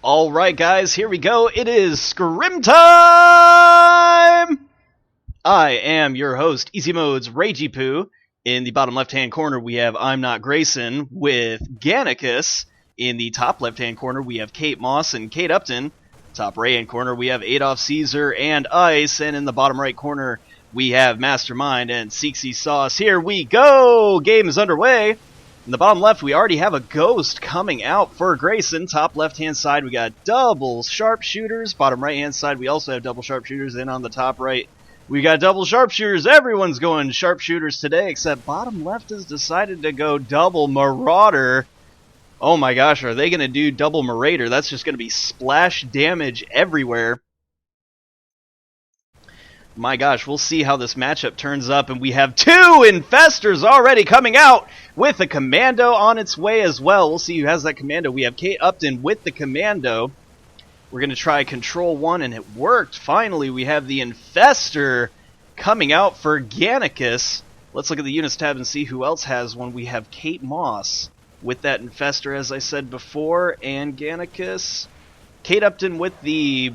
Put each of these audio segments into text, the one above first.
Alright guys, here we go. It is Scrim time! I am your host, Easy Mode's Ragey Poo. In the bottom left-hand corner, we have Imnotgrayson with Gannicus. In the top left-hand corner, we have Katemoss and Kateupton. Top right-hand corner, we have AdolphCaesar and Ice. And in the bottom right corner, we have Mastermind and Seexysauce. Here we go! Game is underway. In the bottom left, we already have a ghost coming out for Grayson. Top left-hand side, we got double sharpshooters. Bottom right-hand side, we also have double sharpshooters. And on the top right, we got double sharpshooters. Everyone's going sharpshooters today, except bottom left has decided to go double marauder. Oh my gosh, are they going to do double marauder? That's just going to be splash damage everywhere. My gosh, we'll see how this matchup turns up, and we have two infestors already coming out with a commando on its way as well. We'll see who has that commando. We have Kateupton with the commando. We're going to try control one, and it worked. Finally, we have the infestor coming out for Gannicus. Let's look at the units tab and see who else has one. We have Katemoss with that infestor, as I said before, and Gannicus. Kateupton with the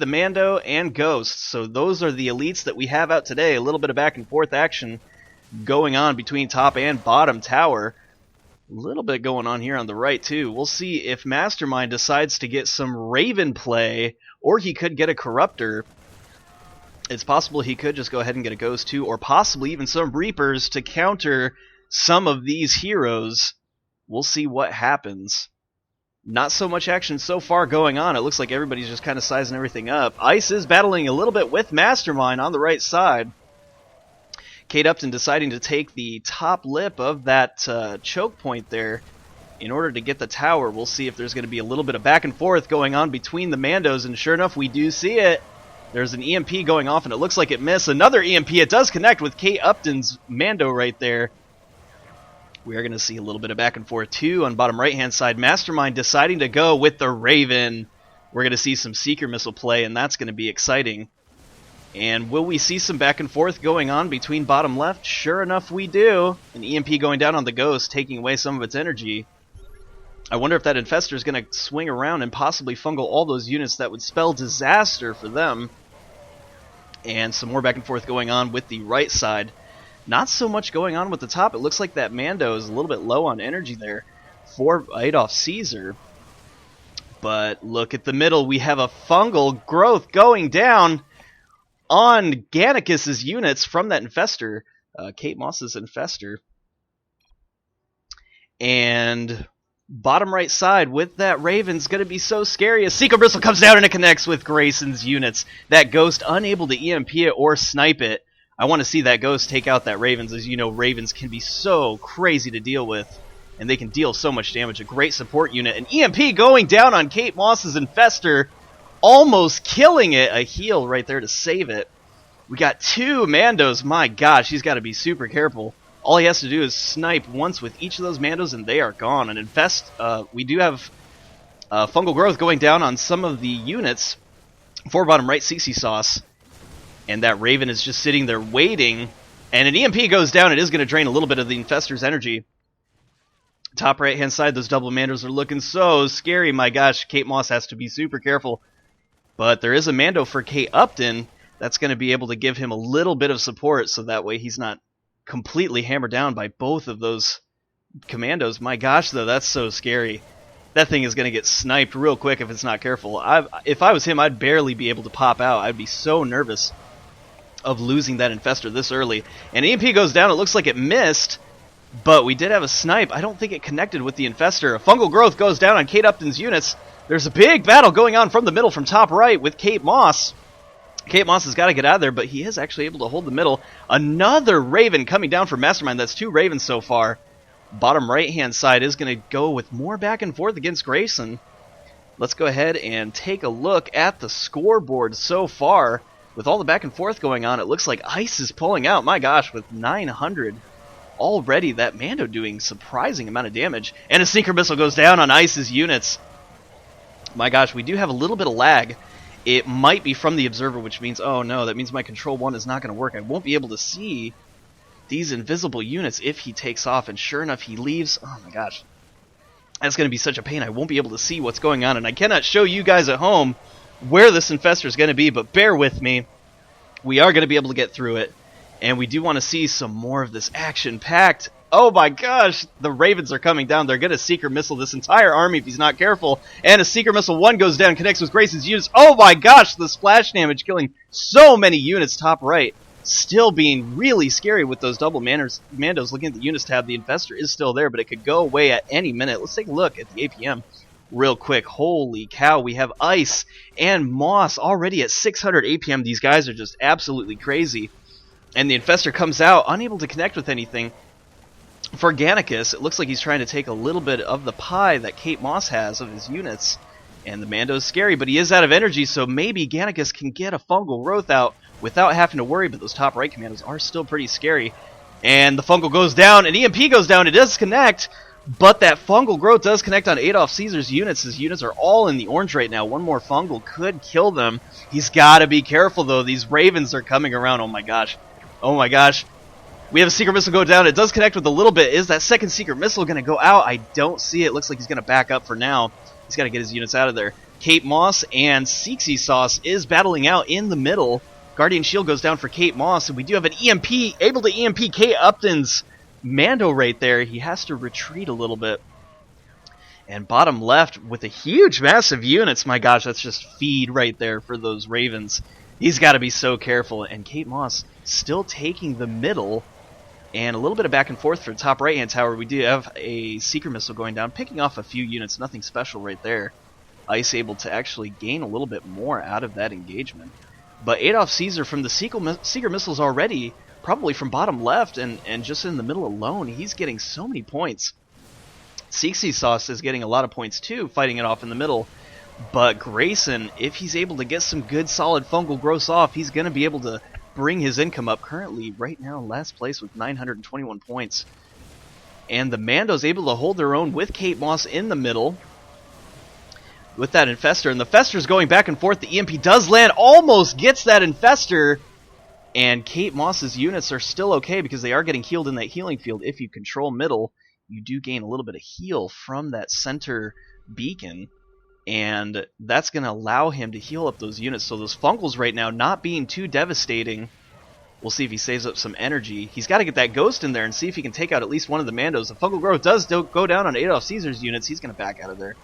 Mando and Ghost. So those are the elites that we have out today. A little bit of back and forth action going on between top and bottom tower. A little bit going on here on the right too. We'll see if Mastermind decides to get some Raven play, or he could get a Corruptor. It's possible he could just go ahead and get a Ghost too, or possibly even some Reapers to counter some of these heroes. We'll see what happens. Not so much action so far going on. It looks like everybody's just kind of sizing everything up. Ice is battling a little bit with Mastermind on the right side. Kateupton deciding to take the top lip of that choke point there in order to get the tower. We'll see if there's going to be a little bit of back and forth going on between the Mandos, and sure enough, we do see it. There's an EMP going off, and it looks like it missed. Another EMP. It does connect with Kateupton's Mando right there. We are going to see a little bit of back and forth too on bottom right-hand side. Mastermind deciding to go with the Raven. We're going to see some Seeker Missile play, and that's going to be exciting. And will we see some back and forth going on between bottom left? Sure enough, we do. An EMP going down on the Ghost, taking away some of its energy. I wonder if that Infestor is going to swing around and possibly fungal all those units. That would spell disaster for them. And some more back and forth going on with the right side. Not so much going on with the top. It looks like that Mando is a little bit low on energy there for AdolphCaesar. But look at the middle. We have a fungal growth going down on Gannicus' units from that infestor. Katemoss' infestor. And bottom right side with that Raven's going to be so scary. A Seeker Bristle comes down and it connects with Grayson's units. That Ghost unable to EMP it or snipe it. I want to see that Ghost take out that Ravens. As you know, Ravens can be so crazy to deal with, and they can deal so much damage. A great support unit. An EMP going down on Katemoss' Infestor, almost killing it. A heal right there to save it. We got two Mandos. My gosh, he's got to be super careful. All he has to do is snipe once with each of those Mandos, and they are gone. And we do have fungal growth going down on some of the units. For bottom right, Seexysauce. And that Raven is just sitting there waiting. And an EMP goes down. It is going to drain a little bit of the Infestor's energy. Top right-hand side, those double Mandos are looking so scary. My gosh, Katemoss has to be super careful. But there is a Mando for Kateupton that's going to be able to give him a little bit of support, so that way he's not completely hammered down by both of those commandos. My gosh, though, that's so scary. That thing is going to get sniped real quick if it's not careful. If I was him, I'd barely be able to pop out. I'd be so nervous of losing that infestor this early. And EMP goes down. It looks like it missed, but we did have a snipe. I don't think it connected with the infestor. A fungal growth goes down on Kateupton's units. There's a big battle going on from the middle, from top right, with Katemoss. Katemoss has got to get out of there, but he is actually able to hold the middle. Another Raven coming down for Mastermind. That's two Ravens so far. Bottom right-hand side is going to go with more back and forth against Grayson. Let's go ahead and take a look at the scoreboard so far. With all the back and forth going on, it looks like Ice is pulling out. My gosh, with 900 already, that Mando doing surprising amount of damage. And a Seeker Missile goes down on Ice's units. My gosh, we do have a little bit of lag. It might be from the Observer, which means, oh no, that means my Control 1 is not going to work. I won't be able to see these invisible units if he takes off. And sure enough, he leaves. Oh my gosh. That's going to be such a pain. I won't be able to see what's going on, and I cannot show you guys at home where this infestor is going to be, but bear with me. We are going to be able to get through it, and we do want to see some more of this action-packed. Oh my gosh, the Ravens are coming down. They're going to Seeker Missile this entire army if he's not careful, and a Seeker Missile 1 goes down, connects with Grayson's units. Oh my gosh, the splash damage killing so many units top right. Still being really scary with those double Mandos. Looking at the units tab, the infestor is still there, but it could go away at any minute. Let's take a look at the APM real quick. Holy cow, we have Ice and Moss already at 600 APM. These guys are just absolutely crazy. And the infestor comes out, unable to connect with anything. For Gannicus, it looks like he's trying to take a little bit of the pie that Katemoss has of his units. And the Mando's scary, but he is out of energy, so maybe Gannicus can get a fungal growth out without having to worry, but those top right commandos are still pretty scary. And the fungal goes down, and EMP goes down. It does connect, but that fungal growth does connect on AdolphCaesar's units. His units are all in the orange right now. One more fungal could kill them. He's got to be careful, though. These Ravens are coming around. Oh my gosh. Oh my gosh. We have a Secret Missile go down. It does connect with a little bit. Is that second Secret Missile going to go out? I don't see it. Looks like he's going to back up for now. He's got to get his units out of there. Katemoss and Seexysauce is battling out in the middle. Guardian Shield goes down for Katemoss, and we do have an EMP, able to EMP Kateupton's Mando right there. He has to retreat a little bit. And bottom left with a huge, massive units. My gosh, that's just feed right there for those Ravens. He's got to be so careful. And Katemoss still taking the middle. And a little bit of back and forth for the top right-hand tower. We do have a Seeker Missile going down, picking off a few units. Nothing special right there. Ice able to actually gain a little bit more out of that engagement. But AdolphCaesar from the Seeker Missiles already, probably from bottom left and just in the middle alone, he's getting so many points. Seexysauce is getting a lot of points too, fighting it off in the middle. But Grayson, if he's able to get some good solid fungal growths off, he's going to be able to bring his income up. Currently, right now, last place with 921 points. And the Mando's able to hold their own with Katemoss in the middle. With that infestor, and the infestor's going back and forth. The EMP does land, almost gets that infestor, and Katemoss's units are still okay because they are getting healed in that healing field. If you control middle, you do gain a little bit of heal from that center beacon, and that's going to allow him to heal up those units. So those fungals right now not being too devastating. We'll see if he saves up some energy. He's got to get that ghost in there and see if he can take out at least one of the Mandos. The fungal growth does go down on AdolphCaesar's units. He's going to back out of there.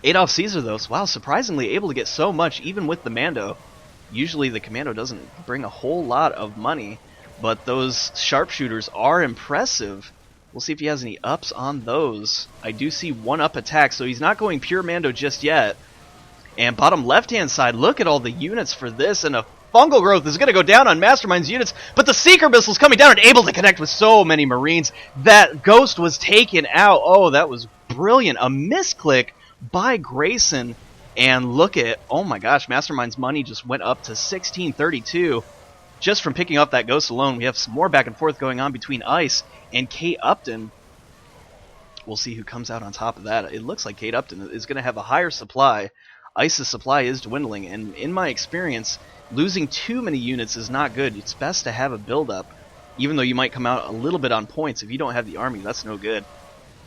AdolphCaesar, though, wow, surprisingly able to get so much, even with the Mando. Usually the Commando doesn't bring a whole lot of money, but those sharpshooters are impressive. We'll see if he has any ups on those. I do see one up attack, so he's not going pure Mando just yet. And bottom left-hand side, look at all the units for this, and a fungal growth is going to go down on Mastermind's units, but the Seeker Missile's coming down and able to connect with so many Marines. That ghost was taken out. Oh, that was brilliant. A misclick by Grayson, and look at, oh my gosh, Mastermind's money just went up to 1632 just from picking up that ghost alone. We have some more back and forth going on between Ice and Kateupton. We'll see who comes out on top of that. It looks like Kateupton is going to have a higher supply. Ice's supply is dwindling, and in my experience, losing too many units is not good. It's best to have a build-up, even though you might come out a little bit on points. If you don't have the army, that's no good.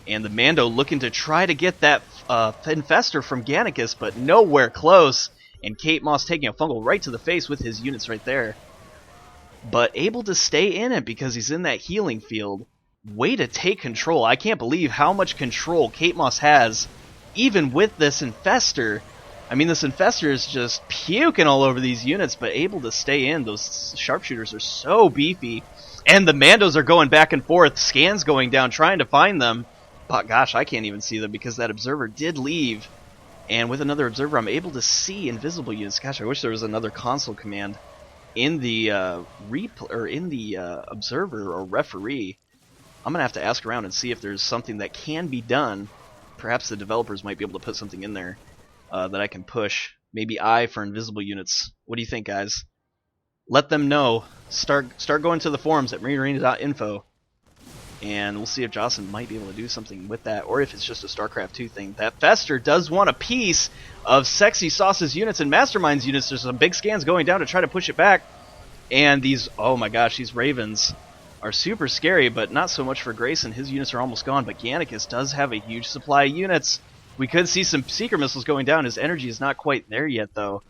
And the Mando looking to try to get that infestor from Gannicus, but nowhere close. And Katemoss taking a fungal right to the face with his units right there. But able to stay in it because he's in that healing field. Way to take control. I can't believe how much control Katemoss has, even with this infestor. I mean, this infestor is just puking all over these units, but able to stay in. Those sharpshooters are so beefy. And the Mandos are going back and forth. Scans going down, trying to find them. But gosh, I can't even see them because that observer did leave. And with another observer, I'm able to see invisible units. Gosh, I wish there was another console command in the observer or referee. I'm gonna have to ask around and see if there's something that can be done. Perhaps the developers might be able to put something in there that I can push. Maybe I for invisible units. What do you think, guys? Let them know. Start going to the forums at marinearena.info. And we'll see if Jocelyn might be able to do something with that, or if it's just a StarCraft 2 thing. That Fester does want a piece of Seexysauce's units and Mastermind's units. There's some big scans going down to try to push it back. And these, oh my gosh, these Ravens are super scary, but not so much for Grayson. His units are almost gone, but Gannicus does have a huge supply of units. We could see some Seeker Missiles going down. His energy is not quite there yet, though.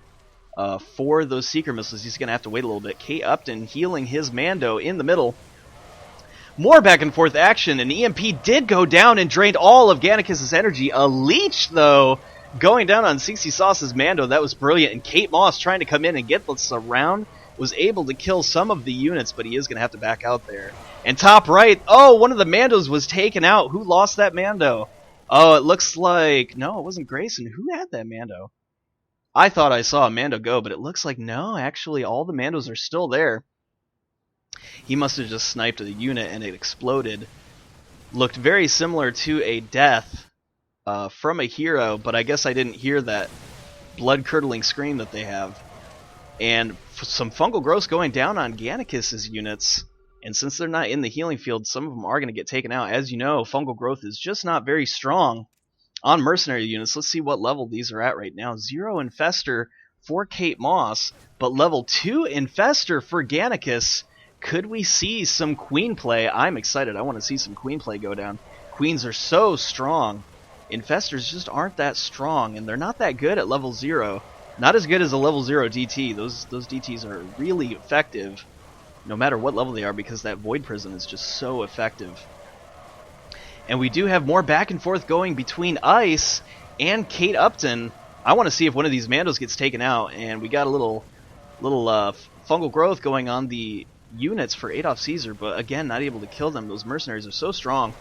For those Seeker Missiles, he's going to have to wait a little bit. Kateupton healing his Mando in the middle. More back and forth action. An EMP did go down and drained all of Gannicus' energy. A leech, though, going down on Seexysauce's Mando. That was brilliant. And Katemoss trying to come in and get this around was able to kill some of the units, but he is going to have to back out there. And top right, oh, one of the Mandos was taken out. Who lost that Mando? Oh, it looks like... No, it wasn't Grayson. Who had that Mando? I thought I saw a Mando go, but it looks like no, actually all the Mandos are still there. He must have just sniped a unit and it exploded. Looked very similar to a death from a hero, but I guess I didn't hear that blood-curdling scream that they have. And some fungal growth going down on Gannicus' units. And since they're not in the healing field, some of them are going to get taken out. As you know, fungal growth is just not very strong on mercenary units. Let's see what level these are at right now. 0 Infestor for Katemoss, but level 2 Infestor for Gannicus. Could we see some Queen play? I'm excited. I want to see some Queen play go down. Queens are so strong. Infestors just aren't that strong, and they're not that good at level 0. Not as good as a level 0 DT. Those DTs are really effective, no matter what level they are, because that Void Prison is just so effective. And we do have more back and forth going between Ice and Kateupton. I want to see if one of these Mandos gets taken out, and we got a little fungal growth going on the units for AdolphCaesar, but again, not able to kill them. Those mercenaries are so strong.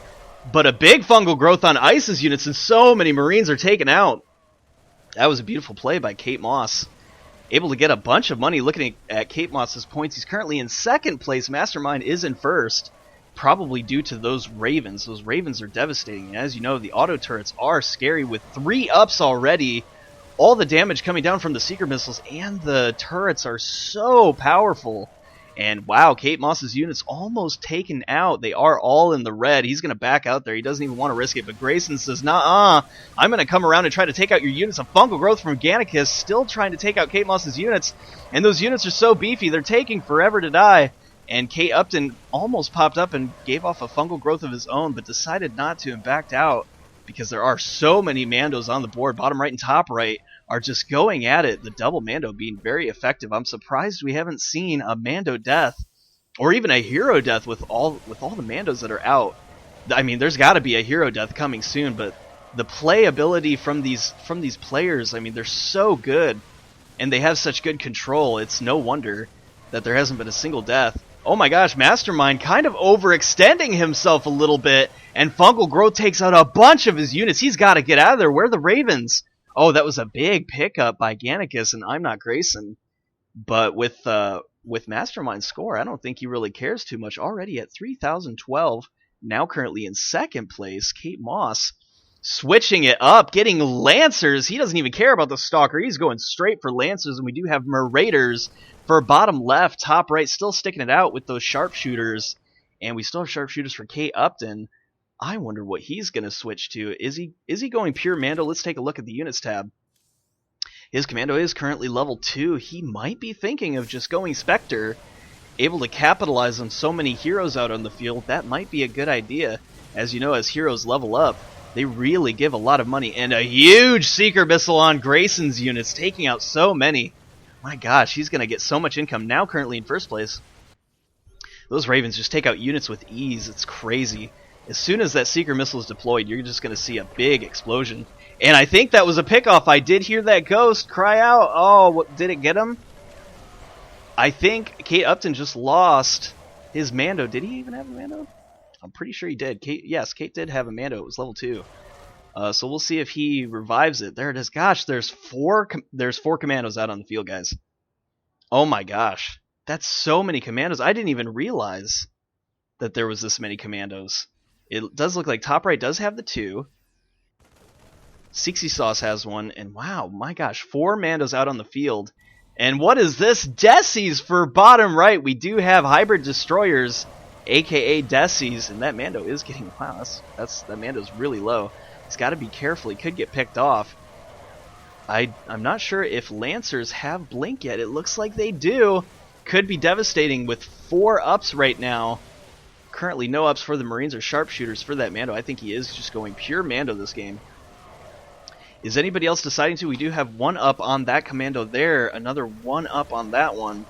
But a big fungal growth on Ice's units, and so many Marines are taken out. That was a beautiful play by Katemoss. Able to get a bunch of money. Looking at Katemoss's points, he's currently in second place. Mastermind is in first, probably due to those Ravens. Those Ravens are devastating. And as you know, the auto turrets are scary with 3 ups already. All the damage coming down from the Seeker Missiles, and the turrets are so powerful. And wow, Katemoss's units almost taken out. They are all in the red. He's going to back out there. He doesn't even want to risk it. But Grayson says, nah, I'm going to come around and try to take out your units. A fungal growth from Gannicus, still trying to take out Katemoss's units. And those units are so beefy, they're taking forever to die. And Kateupton almost popped up and gave off a fungal growth of his own, but decided not to and backed out because there are so many Mandos on the board. Bottom right and top right are just going at it. The double Mando being very effective. I'm surprised we haven't seen a Mando death or even a hero death with all the Mandos that are out. I mean, there's got to be a hero death coming soon, but the playability from these players, I mean, they're so good and they have such good control. It's no wonder that there hasn't been a single death. Oh my gosh, Mastermind kind of overextending himself a little bit, and fungal growth takes out a bunch of his units. He's got to get out of there. Where are the Ravens? Oh, that was a big pickup by Gannicus and Imnotgrayson. But with Mastermind's score, I don't think he really cares too much. Already at 3,012, now currently in second place. Katemoss switching it up, getting Lancers. He doesn't even care about the Stalker. He's going straight for Lancers, and we do have Marauders for bottom left. Top right still sticking it out with those Sharpshooters. And we still have Sharpshooters for Kateupton. I wonder what he's going to switch to. Is he going pure Mando? Let's take a look at the units tab. His commando is currently level 2. He might be thinking of just going Spectre. Able to capitalize on so many heroes out on the field. That might be a good idea. As you know, as heroes level up, they really give a lot of money. And a huge Seeker Missile on Grayson's units, taking out so many. My gosh, he's going to get so much income. Now currently in first place. Those Ravens just take out units with ease. It's crazy. As soon as that Seeker Missile is deployed, you're just going to see a big explosion. And I think that was a pickoff. I did hear that ghost cry out. Oh, what, did it get him? I think Kateupton just lost his Mando. Did he even have a Mando? I'm pretty sure he did. Yes, Kate did have a Mando. It was level 2. So we'll see if he revives it. There it is. Gosh, there's four commandos out on the field, guys. Oh my gosh. That's so many commandos. I didn't even realize that there was this many commandos. It does look like top right does have the 2. Seexysauce has one. And wow, my gosh, 4 Mandos out on the field. And what is this? Desies for bottom right. We do have Hybrid Destroyers, a.k.a. Desies. And that Mando is getting... Wow, that Mando's really low. He's got to be careful. He could get picked off. I'm not sure if Lancers have Blink yet. It looks like they do. Could be devastating with 4 ups right now. Currently no ups for the Marines or sharpshooters for that Mando. I think he is just going pure Mando this game. Is anybody else deciding to? We do have 1 up on that Commando there, another 1 up on that one,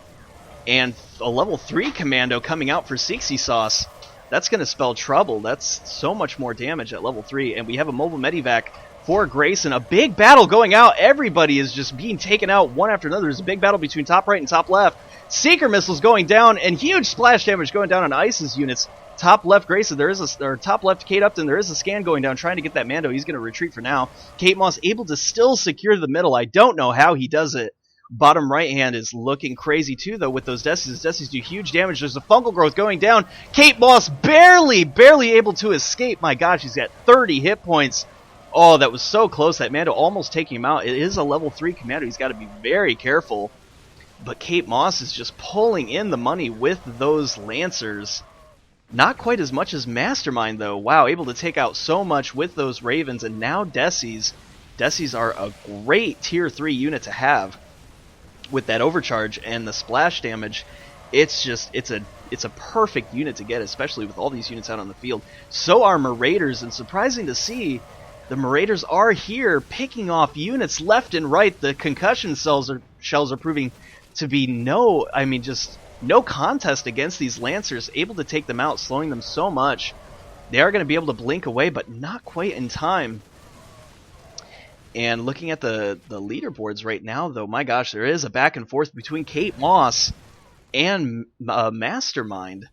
and a level 3 Commando coming out for Seexysauce. That's going to spell trouble. That's so much more damage at level 3, and we have a mobile medivac for Grayson. A big battle going out. Everybody is just being taken out one after another. There's a big battle between top right and top left. Seeker missiles going down, and huge splash damage going down on ISIS units. Top left Grayson, top left Kateupton, there is a scan going down trying to get that Mando. He's going to retreat for now. Katemoss able to still secure the middle. I don't know how he does it. Bottom right hand is looking crazy too, though, with those Desis. Desis do huge damage. There's a fungal growth going down. Katemoss barely able to escape. My gosh, he's got 30 hit points. Oh, that was so close. That Mando almost taking him out. It is a level 3 Commando. He's got to be very careful. But Katemoss is just pulling in the money with those Lancers. Not quite as much as Mastermind, though. Wow, able to take out so much with those Ravens. And now Desis. Desis are a great tier 3 unit to have with that overcharge and the splash damage. It's a perfect unit to get, especially with all these units out on the field. So are Marauders, and surprising to see, the Marauders are here picking off units left and right. The concussion shells are proving to be no contest against these Lancers, able to take them out, slowing them so much. They are going to be able to blink away, but not quite in time. And looking at the leaderboards right now, though, my gosh, there is a back and forth between Katemoss and Mastermind.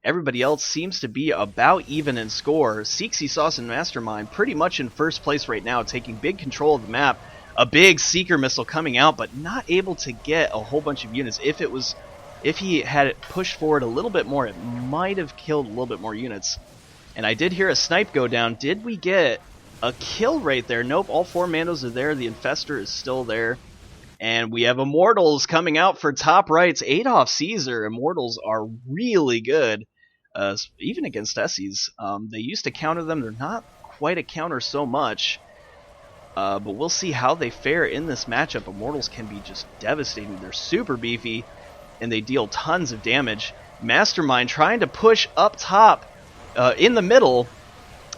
Everybody else seems to be about even in score. Seexysauce and Mastermind pretty much in first place right now, taking big control of the map. A big Seeker missile coming out, but not able to get a whole bunch of units. If he had it pushed forward a little bit more, it might have killed a little bit more units. And I did hear a snipe go down. Did we get a kill right there? Nope, all 4 Mandos are there. The Infestor is still there. And we have Immortals coming out for top rights. AdolphCaesar. Immortals are really good, even against Esses. They used to counter them. They're not quite a counter so much. But we'll see how they fare in this matchup. Immortals can be just devastating. They're super beefy, and they deal tons of damage. Mastermind trying to push up top in the middle.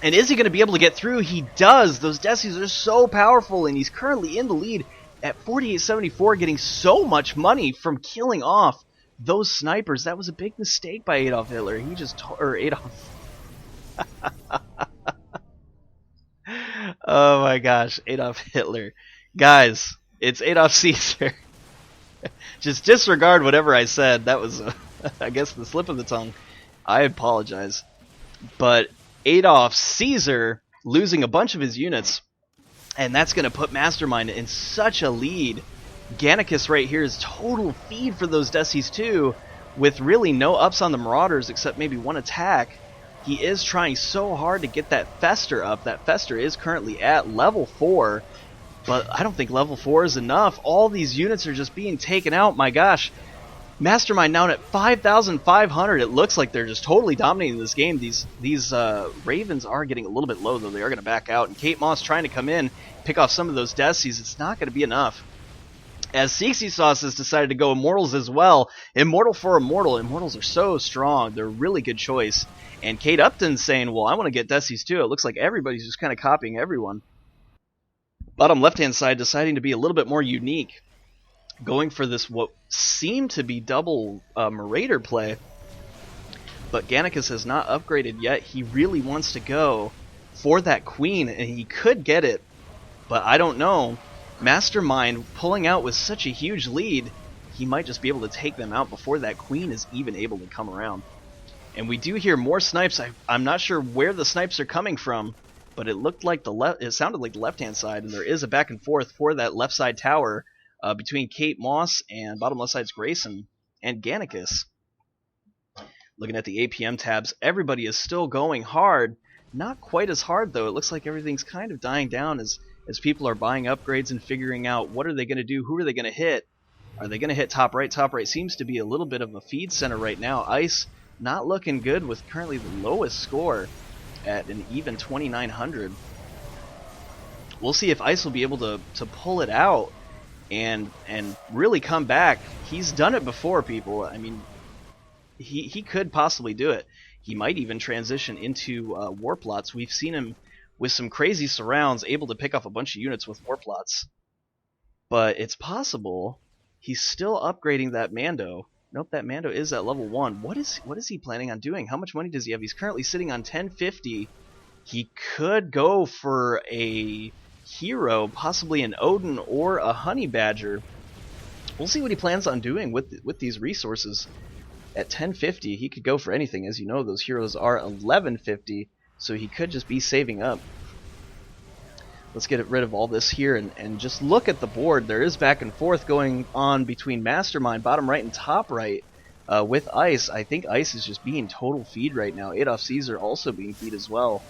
And is he going to be able to get through? He does. Those Desis are so powerful, and he's currently in the lead at 4874, getting so much money from killing off those snipers. That was a big mistake by Adolf Hitler. Adolf. Oh my gosh, Adolf Hitler. Guys, it's AdolphCaesar. Just disregard whatever I said. That was, I guess, the slip of the tongue. I apologize. But AdolphCaesar losing a bunch of his units, and that's going to put Mastermind in such a lead. Gannicus right here is total feed for those Desis too, with really no ups on the Marauders except maybe one attack. He is trying so hard to get that Fester up. That Fester is currently at level 4, but I don't think level 4 is enough. All these units are just being taken out. My gosh. Mastermind now at 5,500. It looks like they're just totally dominating this game. These Ravens are getting a little bit low, though. They are going to back out. And Katemoss trying to come in, pick off some of those Desis. It's not going to be enough. As Seexysauce has decided to go Immortals as well. Immortal for Immortal. Immortals are so strong. They're a really good choice. And Kateupton's saying, well, I want to get Desis too. It looks like everybody's just kind of copying everyone. Bottom left-hand side deciding to be a little bit more unique. Going for this what seemed to be double Marauder play. But Gannicus has not upgraded yet. He really wants to go for that Queen, and he could get it. But I don't know. Mastermind pulling out with such a huge lead, he might just be able to take them out before that Queen is even able to come around. And we do hear more snipes. I'm not sure where the snipes are coming from, but it looked like it sounded like the left-hand side, and there is a back and forth for that left side tower between Katemoss and bottom left side's Grayson and Gannicus. Looking at the APM tabs, everybody is still going hard. Not quite as hard, though. It looks like everything's kind of dying down as people are buying upgrades and figuring out what are they going to do, who are they going to hit. Are they going to hit top right? Top right seems to be a little bit of a feed center right now. Ice not looking good with currently the lowest score at an even 2,900. We'll see if Ice will be able to pull it out and really come back. He's done it before, people. I mean, he could possibly do it. He might even transition into warp lots. We've seen him with some crazy surrounds, able to pick off a bunch of units with warp lots. But it's possible he's still upgrading that Mando. Nope, that Mando is at level 1. What is he planning on doing? How much money does he have? He's currently sitting on 1050. He could go for a hero, possibly an Odin or a Honey Badger. We'll see what he plans on doing with these resources. At 1050, he could go for anything. As you know, those heroes are 1150, so he could just be saving up. Let's get rid of all this here and just look at the board. There is back and forth going on between Mastermind, bottom right and top right, with Ice. I think Ice is just being total feed right now. AdolphCaesar also being feed as well,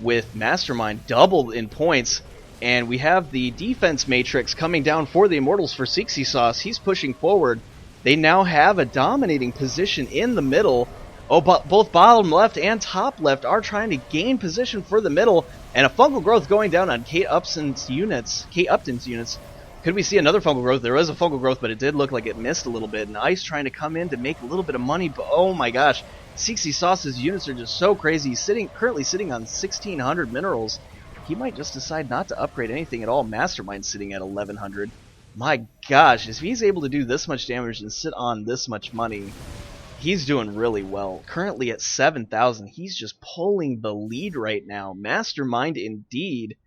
with Mastermind doubled in points. And we have the defense matrix coming down for the Immortals for Seexysauce. He's pushing forward. They now have a dominating position in the middle. Oh, but both bottom left and top left are trying to gain position for the middle. And a fungal growth going down on Kateupton's units. Could we see another fungal growth? There was a fungal growth, but it did look like it missed a little bit. And Ice trying to come in to make a little bit of money. But oh my gosh, Seexysauce's units are just so crazy. He's currently sitting on 1,600 minerals. He might just decide not to upgrade anything at all. Mastermind sitting at 1,100. My gosh, if he's able to do this much damage and sit on this much money, he's doing really well. Currently at 7,000, he's just pulling the lead right now. Mastermind indeed.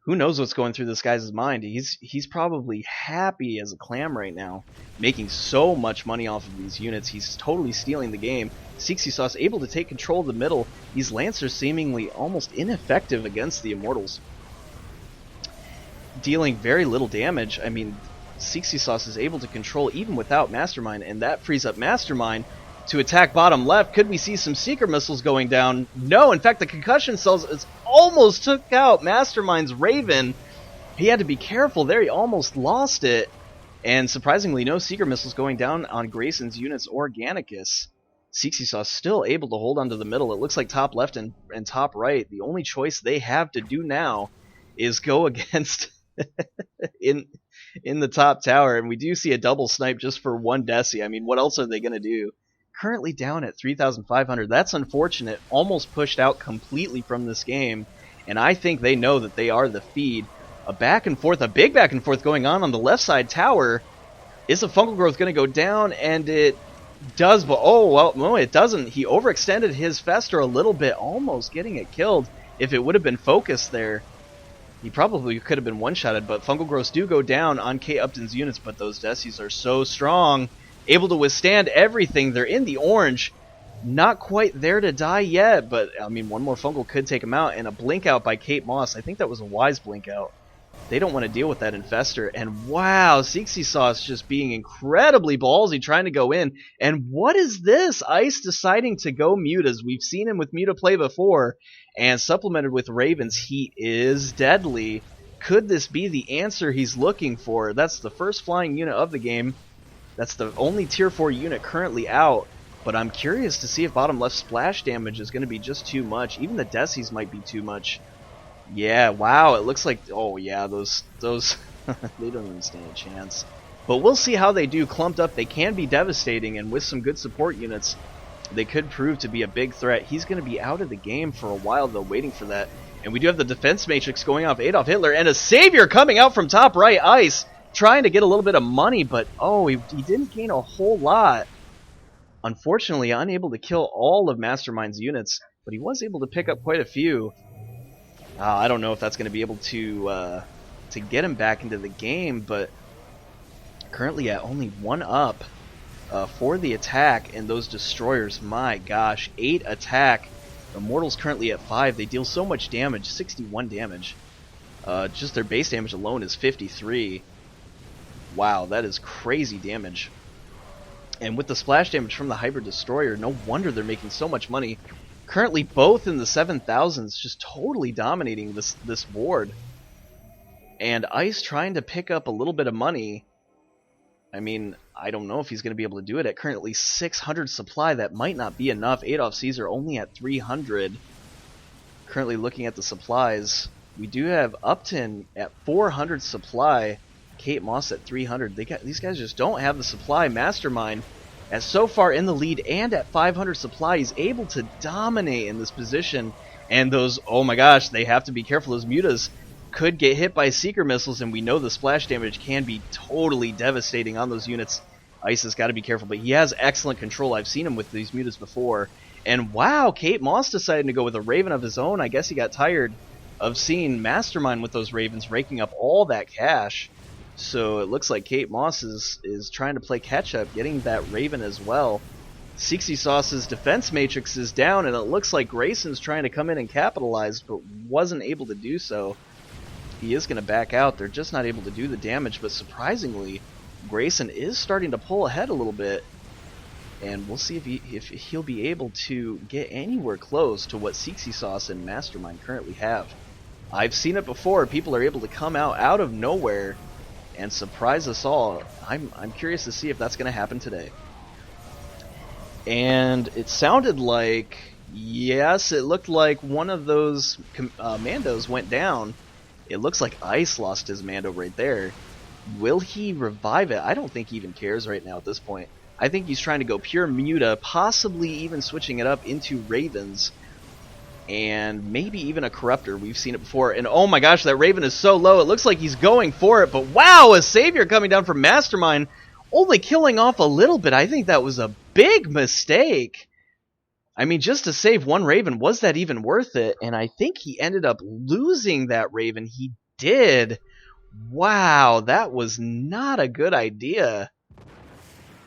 Who knows what's going through this guy's mind? He's probably happy as a clam right now, making so much money off of these units. He's totally stealing the game. Seexysauce able to take control of the middle. These Lancers seemingly almost ineffective against the Immortals, dealing very little damage. I mean, Seexysauce is able to control even without Mastermind, and that frees up Mastermind to attack bottom left. Could we see some Seeker missiles going down? No, in fact, the concussion cells almost took out Mastermind's Raven. He had to be careful there. He almost lost it. And surprisingly, no Seeker missiles going down on Grayson's units or Gannicus. Seexysauce still able to hold onto the middle. It looks like top left and top right, the only choice they have to do now is go against in the top tower. And we do see a double snipe just for one Desi. I mean, what else are they going to do? Currently down at 3,500. That's unfortunate. Almost pushed out completely from this game. And I think they know that they are the feed. A back and forth, a big back and forth going on the left side tower. Is the fungal growth going to go down? And it does, but oh, well, no, it doesn't. He overextended his Fester a little bit, almost getting it killed. If it would have been focused there, he probably could have been one-shotted, but fungal growths do go down on Kateupton's units, but those Desis are so strong, able to withstand everything. They're in the orange, not quite there to die yet, but I mean, one more fungal could take him out, and a blink out by Katemoss. I think that was a wise blink out. They don't want to deal with that Infester, and wow, Seexysauce just being incredibly ballsy, trying to go in. And what is this? Ice deciding to go mute, as we've seen him with Mutaplay before, and supplemented with Ravens. He is deadly. Could this be the answer he's looking for? That's the first flying unit of the game. That's the only tier 4 unit currently out, but I'm curious to see if bottom left splash damage is going to be just too much. Even the Desis might be too much. Yeah, wow, it looks like, oh yeah, those they don't even stand a chance. But we'll see how they do clumped up. They can be devastating, and with some good support units, they could prove to be a big threat. He's going to be out of the game for a while, though, waiting for that. And we do have the defense matrix going off Adolf Hitler, and a Savior coming out from top right. Ice trying to get a little bit of money, but oh, he didn't gain a whole lot. Unfortunately, unable to kill all of Mastermind's units, but he was able to pick up quite a few. I don't know if that's going to be able to get him back into the game, but currently at only 1 up for the attack, and those destroyers, my gosh, 8 attack. Immortals currently at 5. They deal so much damage, 61 damage. Just their base damage alone is 53. Wow, that is crazy damage. And with the splash damage from the Hybrid Destroyer, no wonder they're making so much money. Currently both in the 7,000s, just totally dominating this board. And Ice trying to pick up a little bit of money. I mean, I don't know if he's going to be able to do it at currently 600 supply. That might not be enough. AdolphCaesar only at 300. Currently looking at the supplies, we do have Upton at 400 supply. Katemoss at 300. These guys just don't have the supply. Mastermind as so far in the lead and at 500 supply, he's able to dominate in this position. And those, oh my gosh, they have to be careful. Those mutas could get hit by Seeker missiles, and we know the splash damage can be totally devastating on those units. Ice has got to be careful, but he has excellent control. I've seen him with these mutas before. And wow, Katemoss decided to go with a Raven of his own. I guess he got tired of seeing Mastermind with those Ravens raking up all that cash. So it looks like Katemoss is trying to play catch-up, getting that Raven as well. Seexysauce's defense matrix is down, and it looks like Grayson's trying to come in and capitalize, but wasn't able to do so. He is going to back out. They're just not able to do the damage, but surprisingly, Grayson is starting to pull ahead a little bit. And we'll see if he'll be able to get anywhere close to what Seexysauce and Mastermind currently have. I've seen it before. People are able to come out of nowhere and surprise us all. I'm curious to see if that's going to happen today. And it sounded like, yes, it looked like one of those Mandos went down. It looks like Ice lost his Mando right there. Will he revive it? I don't think he even cares right now at this point. I think he's trying to go pure Muta, possibly even switching it up into Ravens. And maybe even a Corruptor. We've seen it before. And oh my gosh, that Raven is so low. It looks like he's going for it. But wow, a Savior coming down from Mastermind. Only killing off a little bit. I think that was a big mistake. I mean, just to save one Raven, was that even worth it? And I think he ended up losing that Raven. He did. Wow, that was not a good idea.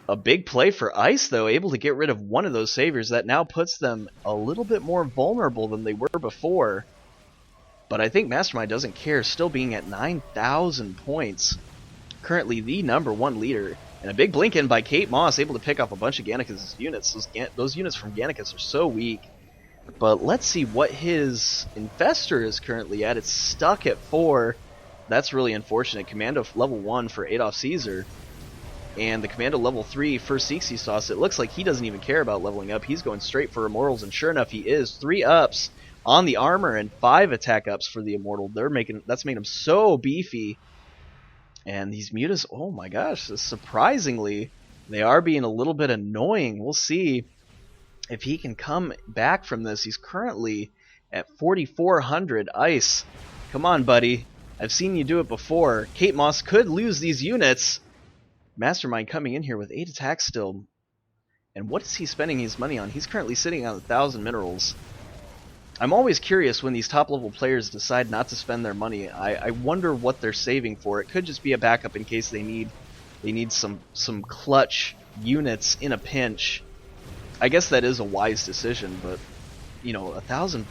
A big play for Ice, though, able to get rid of one of those Saviors. That now puts them a little bit more vulnerable than they were before. But I think Mastermind doesn't care, still being at 9,000 points. Currently the #1 leader. And a big blink in by Katemoss, able to pick off a bunch of Gannicus' units. Those units from Gannicus are so weak. But let's see what his Infestor is currently at. It's stuck at 4. That's really unfortunate. Commando level 1 for AdolphCaesar. And the Commando level 3 for Seexysauce. It looks like he doesn't even care about leveling up. He's going straight for Immortals, and sure enough, he is. 3 ups on the armor and 5 attack ups for the Immortal. That's making him so beefy. And these mutas, oh my gosh, surprisingly, they are being a little bit annoying. We'll see if he can come back from this. He's currently at 4,400. Ice, come on, buddy. I've seen you do it before. Katemoss could lose these units. Mastermind coming in here with 8 attacks still. And what is he spending his money on? He's currently sitting on 1,000 minerals. I'm always curious when these top-level players decide not to spend their money. I wonder what they're saving for. It could just be a backup in case they need some clutch units in a pinch. I guess that is a wise decision, but you know, 1,000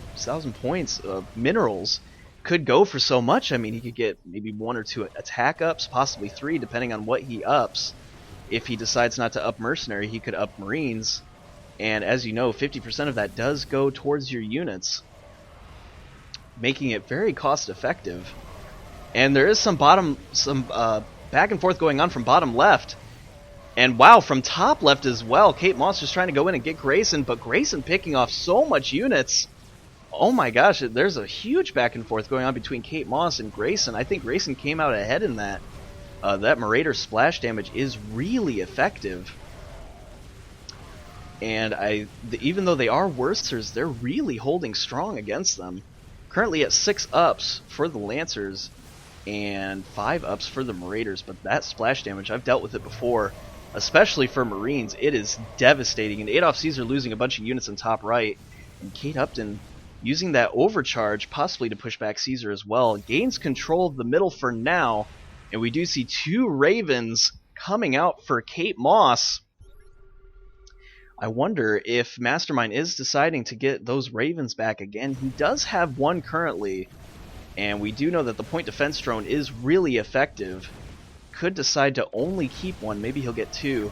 points of minerals could go for so much. I mean, he could get maybe 1 or 2 attack ups, possibly 3, depending on what he ups. If he decides not to up Mercenary, he could up Marines. And as you know, 50% of that does go towards your units, making it very cost effective. And there is some back and forth going on from bottom left. And wow, from top left as well. Katemoss just trying to go in and get Grayson, but Grayson picking off so much units. Oh my gosh, there's a huge back and forth going on between Katemoss and Grayson. I think Grayson came out ahead in that. That Marauder splash damage is really effective. And even though they are worsters, they're really holding strong against them. Currently at 6 ups for the Lancers and 5 ups for the Marauders, but that splash damage, I've dealt with it before, especially for Marines. It is devastating, and AdolphCaesar losing a bunch of units in top right, and Kateupton using that overcharge possibly to push back Caesar as well. Gains control of the middle for now, and we do see 2 Ravens coming out for Katemoss. I wonder if Mastermind is deciding to get those Ravens back again. He does have 1 currently, and we do know that the point defense drone is really effective. Could decide to only keep 1, maybe he'll get 2.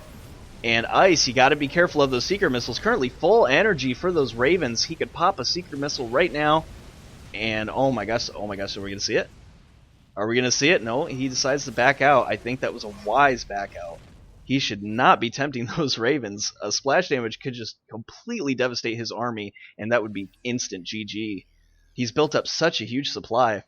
And Ice, you got to be careful of those Seeker missiles. Currently full energy for those Ravens. He could pop a Seeker missile right now, and oh my gosh, are we going to see it? Are we going to see it? No, he decides to back out. I think that was a wise back out. He should not be tempting those Ravens. A splash damage could just completely devastate his army, and that would be instant GG. He's built up such a huge supply.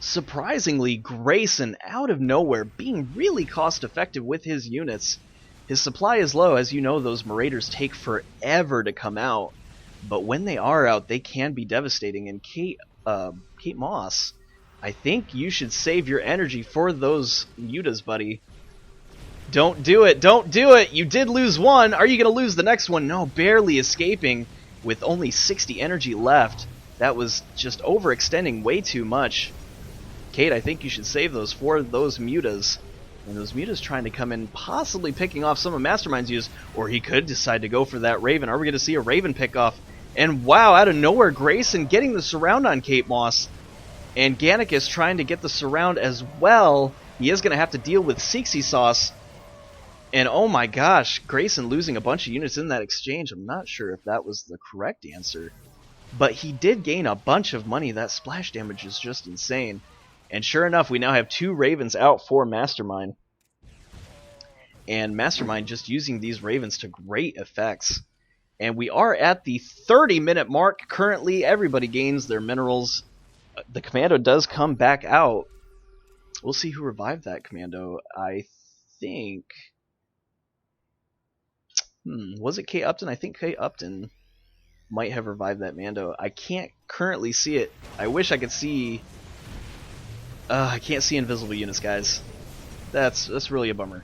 Surprisingly, Grayson, out of nowhere, being really cost-effective with his units, His supply is low. As you know, those Marauders take forever to come out. But when they are out, they can be devastating. And Katemoss, I think you should save your energy for those mutas, buddy. Don't do it. Don't do it. You did lose one. Are you going to lose the next one? No, barely escaping with only 60 energy left. That was just overextending way too much. Kate, I think you should save those for those mutas. And those mutas trying to come in, possibly picking off some of Mastermind's use, or he could decide to go for that Raven. Are we going to see a Raven pick off? And wow, out of nowhere, Grayson getting the surround on Katemoss. And Gannicus trying to get the surround as well. He is going to have to deal with Seexysauce. And oh my gosh, Grayson losing a bunch of units in that exchange. I'm not sure if that was the correct answer. But he did gain a bunch of money. That splash damage is just insane. And sure enough, we now have 2 Ravens out for Mastermind. And Mastermind just using these Ravens to great effects. And we are at the 30-minute mark. Currently, everybody gains their minerals. The Commando does come back out. We'll see who revived that Commando. I think... was it Kateupton? I think Kateupton might have revived that Mando. I can't currently see it. I wish I could see... I can't see invisible units, guys. That's really a bummer.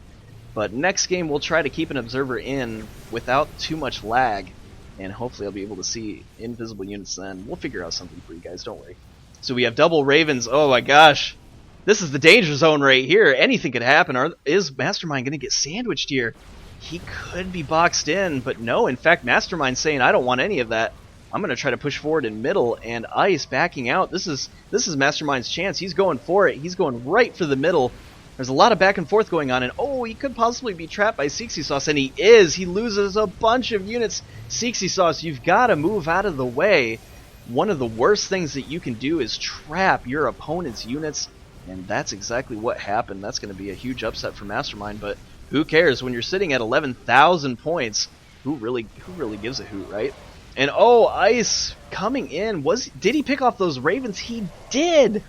But next game, we'll try to keep an observer in without too much lag. And hopefully I'll be able to see invisible units then. We'll figure out something for you guys, don't worry. So we have double Ravens. Oh my gosh. This is the danger zone right here. Anything could happen. Is Mastermind going to get sandwiched here? He could be boxed in, but no. In fact, Mastermind's saying, I don't want any of that. I'm going to try to push forward in middle, and Ice backing out. This is Mastermind's chance. He's going for it. He's going right for the middle. There's a lot of back and forth going on, and oh, he could possibly be trapped by Seexysauce, and he is. He loses a bunch of units. Seexysauce, you've got to move out of the way. One of the worst things that you can do is trap your opponent's units, and that's exactly what happened. That's going to be a huge upset for Mastermind, but who cares? When you're sitting at 11,000 points, who really gives a hoot, right? And oh, Ice coming in. Did he pick off those Ravens? He did!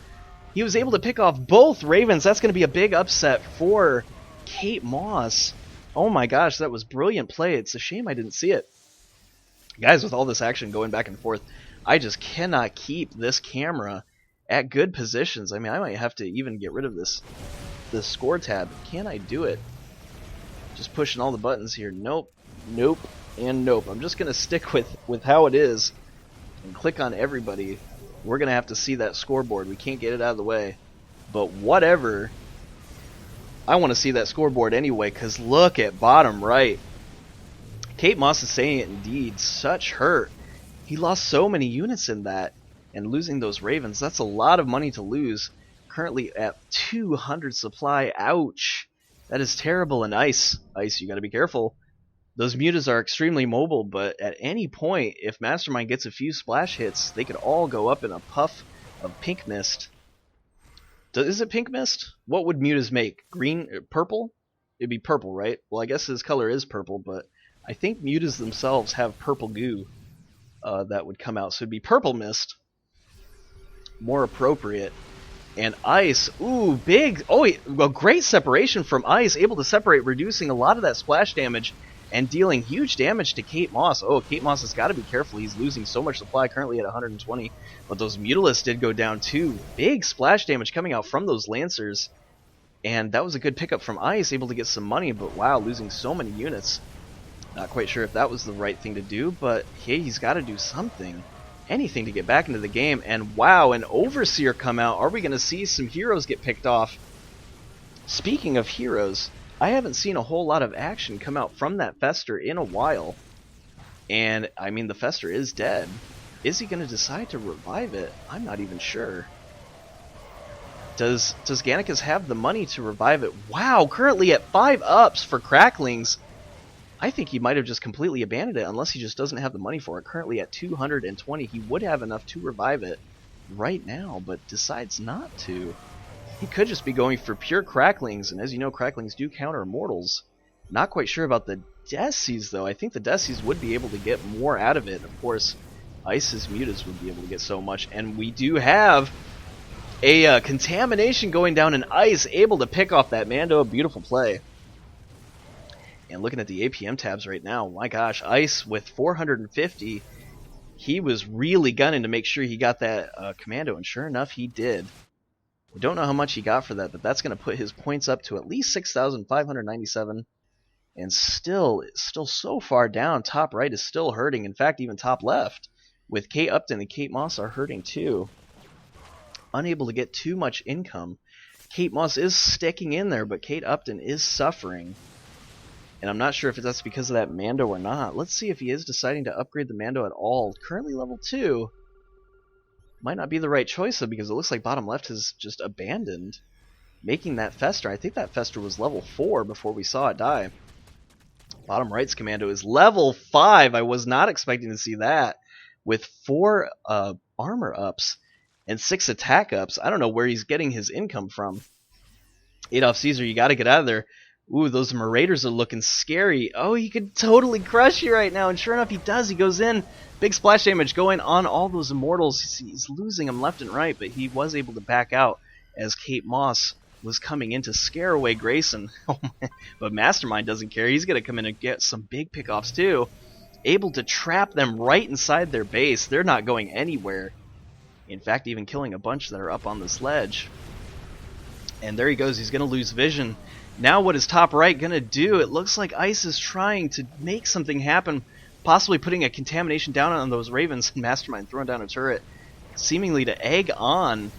He was able to pick off both Ravens. That's going to be a big upset for Katemoss. Oh my gosh, that was brilliant play. It's a shame I didn't see it. Guys, with all this action going back and forth, I just cannot keep this camera at good positions. I mean, I might have to even get rid of this score tab. Can I do it? Just pushing all the buttons here. Nope, nope, and nope. I'm just going to stick with how it is and click on everybody. We're going to have to see that scoreboard. We can't get it out of the way. But whatever. I want to see that scoreboard anyway, because look at bottom right. Katemoss is saying it indeed. Such hurt. He lost so many units in that. And losing those Ravens, that's a lot of money to lose. Currently at 200 supply. Ouch. That is terrible. And Ice, you got to be careful. Those mutas are extremely mobile, but at any point, if Mastermind gets a few splash hits, they could all go up in a puff of pink mist. Is it pink mist? What would mutas make? Green? Purple? It'd be purple, right? Well, I guess his color is purple, but I think mutas themselves have purple goo that would come out, so it'd be purple mist. More appropriate. And Ice, ooh, big, well, great separation from Ice, able to separate, reducing a lot of that splash damage and dealing huge damage to Katemoss. Oh, Katemoss has got to be careful. He's losing so much supply, currently at 120. But those Mutalisks did go down too. Big splash damage coming out from those Lancers. And that was a good pickup from Ice, able to get some money. But wow, losing so many units. Not quite sure if that was the right thing to do, but hey, he's got to do something. Anything to get back into the game. And wow, an Overseer come out. Are we going to see some heroes get picked off? Speaking of heroes, I haven't seen a whole lot of action come out from that Fester in a while. And, I mean, the Fester is dead. Is he going to decide to revive it? I'm not even sure. Does Gannicus have the money to revive it? Wow, currently at 5 ups for Cracklings. I think he might have just completely abandoned it unless he just doesn't have the money for it. Currently at 220, he would have enough to revive it right now, but decides not to. He could just be going for pure Cracklings, and as you know, Cracklings do counter Immortals. Not quite sure about the Death Seas, though. I think the Death Seas would be able to get more out of it. Of course, Ice's Mutas would be able to get so much, and we do have a contamination going down, and Ice able to pick off that Mando. A beautiful play. And looking at the APM tabs right now, my gosh, Ice with 450, he was really gunning to make sure he got that commando, and sure enough, he did. We don't know how much he got for that, but that's going to put his points up to at least 6,597. And still so far down. Top right is still hurting. In fact, even top left with Kateupton and Katemoss are hurting too. Unable to get too much income. Katemoss is sticking in there, but Kateupton is suffering. And I'm not sure if that's because of that Mando or not. Let's see if he is deciding to upgrade the Mando at all. Currently level 2. Might not be the right choice though, because it looks like bottom left has just abandoned making that Fester. I think that Fester was level 4 before we saw it die. Bottom right's commando is level 5. I was not expecting to see that. With 4 armor ups and 6 attack ups. I don't know where he's getting his income from. AdolphCaesar, you got to get out of there. Ooh, those Marauders are looking scary. Oh, he could totally crush you right now. And sure enough, he does. He goes in. Big splash damage going on all those Immortals. He's losing them left and right, but he was able to back out as Katemoss was coming in to scare away Grayson. But Mastermind doesn't care. He's going to come in and get some big pickoffs too. Able to trap them right inside their base. They're not going anywhere. In fact, even killing a bunch that are up on this ledge. And there he goes. He's going to lose vision. Now what is top right going to do? It looks like Ice is trying to make something happen. Possibly putting a contamination down on those Ravens. And Mastermind throwing down a turret. Seemingly to egg on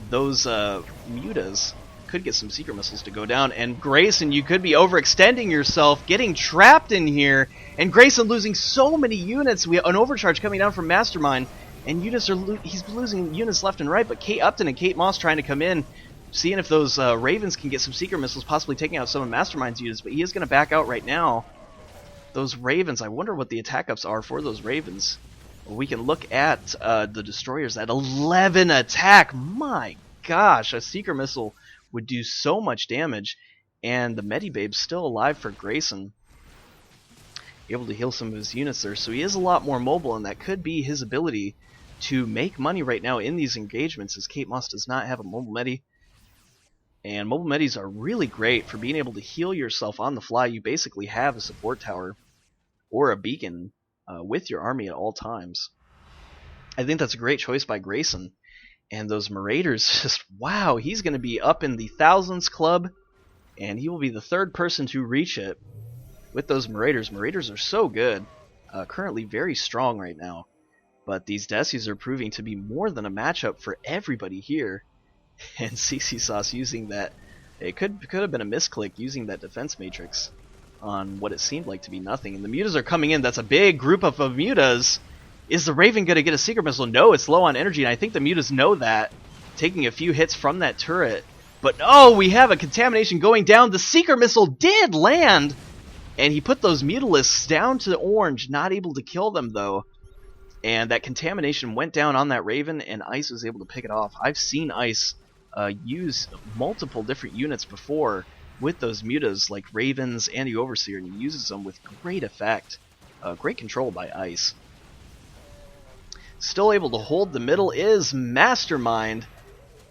those mutas. Could get some secret missiles to go down. And Grayson, you could be overextending yourself, getting trapped in here. And Grayson losing so many units. We have an overcharge coming down from Mastermind. And units are he's losing units left and right. But Kateupton and Katemoss trying to come in, seeing if those Ravens can get some secret missiles, possibly taking out some of Mastermind's units. But he is going to back out right now. Those Ravens, I wonder what the attack ups are for those Ravens. We can look at the destroyers at 11 attack. My gosh, a secret missile would do so much damage. And the Medibabe's still alive for Grayson. Able to heal some of his units there. So he is a lot more mobile, and that could be his ability to make money right now in these engagements, as Katemoss does not have a mobile Medi. And mobile Medis are really great for being able to heal yourself on the fly. You basically have a support tower or a beacon with your army at all times. I think that's a great choice by Grayson. And those Marauders, just wow, he's going to be up in the thousands club, and he will be the 3rd person to reach it with those Marauders. Marauders are so good, currently very strong right now. But these Desis are proving to be more than a matchup for everybody here. And Seexysauce using that, it could have been a misclick using that defense matrix on what it seemed like to be nothing. And the mutas are coming in. That's a big group of mutas. Is the Raven going to get a secret missile? No, it's low on energy, and I think the mutas know that. Taking a few hits from that turret. But oh, we have a contamination going down. The secret missile did land, and he put those mutalisks down to the orange. Not able to kill them, though. And that contamination went down on that Raven, and Ice was able to pick it off. I've seen Ice use multiple different units before with those mutas, like Ravens and the Overseer, and he uses them with great effect. Great control by Ice. Still able to hold the middle is Mastermind,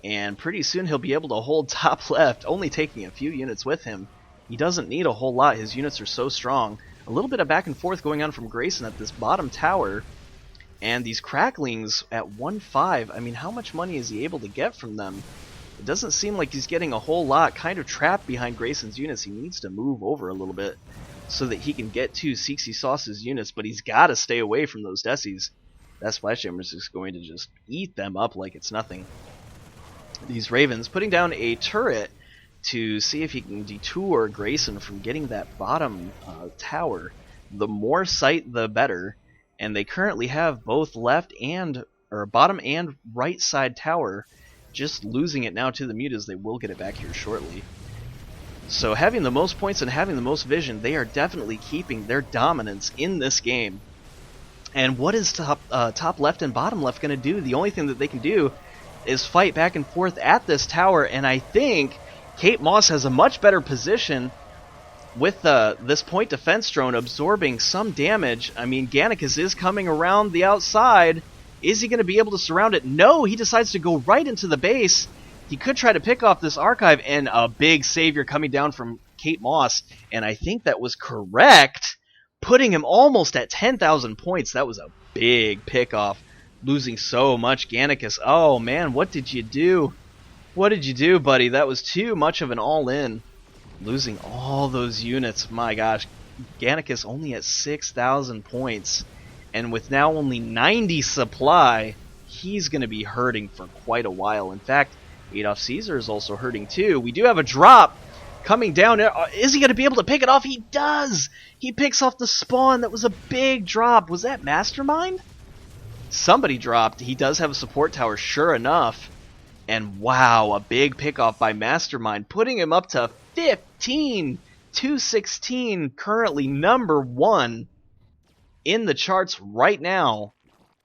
and pretty soon he'll be able to hold top left, only taking a few units with him. He doesn't need a whole lot. His units are so strong. A little bit of back and forth going on from Grayson at this bottom tower. And these cracklings at 1-5, I mean, how much money is he able to get from them? It doesn't seem like he's getting a whole lot. Kind of trapped behind Grayson's units. He needs to move over a little bit so that he can get to Seexysauce's units, but he's got to stay away from those Desis. That Splash Jammer is just going to just eat them up like it's nothing. These Ravens putting down a turret to see if he can detour Grayson from getting that bottom tower. The more sight, the better. And they currently have both bottom and right side tower. Just losing it now to the mutas. They will get it back here shortly. So having the most points and having the most vision, they are definitely keeping their dominance in this game. And what is top left and bottom left going to do? The only thing that they can do is fight back and forth at this tower. And I think Katemoss has a much better position with this point defense drone absorbing some damage. I mean, Gannicus is coming around the outside. Is he going to be able to surround it? No, he decides to go right into the base. He could try to pick off this archive, and a big savior coming down from Katemoss, and I think that was correct, putting him almost at 10,000 points. That was a big pickoff, losing so much Gannicus. Oh man, what did you do? What did you do, buddy? That was too much of an all-in. Losing all those units, my gosh. Gannicus only at 6,000 points, and with now only 90 supply, he's going to be hurting for quite a while. In fact, AdolphCaesar is also hurting too. We do have a drop coming down. Is he going to be able to pick it off? He does! He picks off the spawn. That was a big drop. Was that Mastermind? Somebody dropped. He does have a support tower, sure enough. And wow, a big pickoff by Mastermind, putting him up to 15, 216, currently number 1 in the charts right now.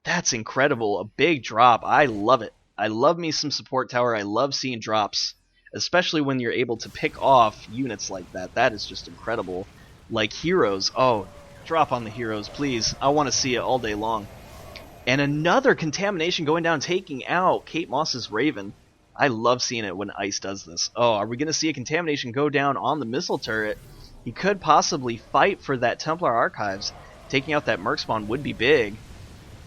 That's incredible. A big drop. I love it. I love me some support tower. I love seeing drops, especially when you're able to pick off units like that. That is just incredible. Like heroes. Oh, drop on the heroes, please. I want to see it all day long. And another contamination going down, taking out Katemoss's Raven. I love seeing it when Ice does this. Oh, are we going to see a contamination go down on the missile turret? He could possibly fight for that Templar Archives. Taking out that Merc spawn would be big.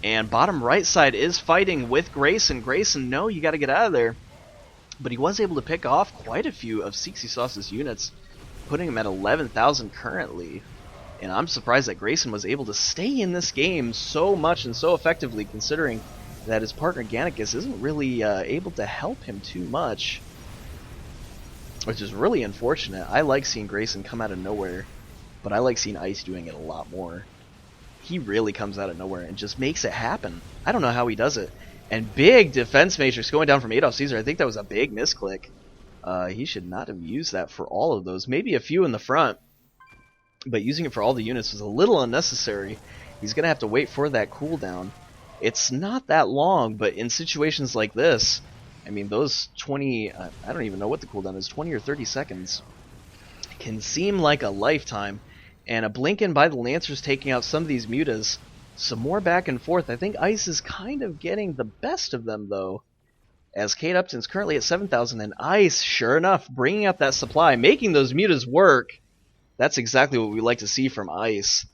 And bottom right side is fighting with Grayson. Grayson, no, you got to get out of there. But he was able to pick off quite a few of Seexysauce's units, putting him at 11,000 currently. And I'm surprised that Grayson was able to stay in this game so much and so effectively, considering that his partner Gannicus isn't really able to help him too much, which is really unfortunate. I like seeing Grayson come out of nowhere, but I like seeing Ice doing it a lot more. He really comes out of nowhere and just makes it happen. I don't know how he does it. And big defense matrix going down from AdolphCaesar. I think that was a big misclick. He should not have used that for all of those. Maybe a few in the front, but using it for all the units was a little unnecessary. He's going to have to wait for that cooldown. It's not that long, but in situations like this, I mean, those 20, I don't even know what the cooldown is, 20 or 30 seconds, can seem like a lifetime. And a blink in by the Lancers taking out some of these mutas. Some more back and forth. I think Ice is kind of getting the best of them, though, as Kateupton's currently at 7,000, and Ice, sure enough, bringing up that supply, making those mutas work. That's exactly what we like to see from Ice.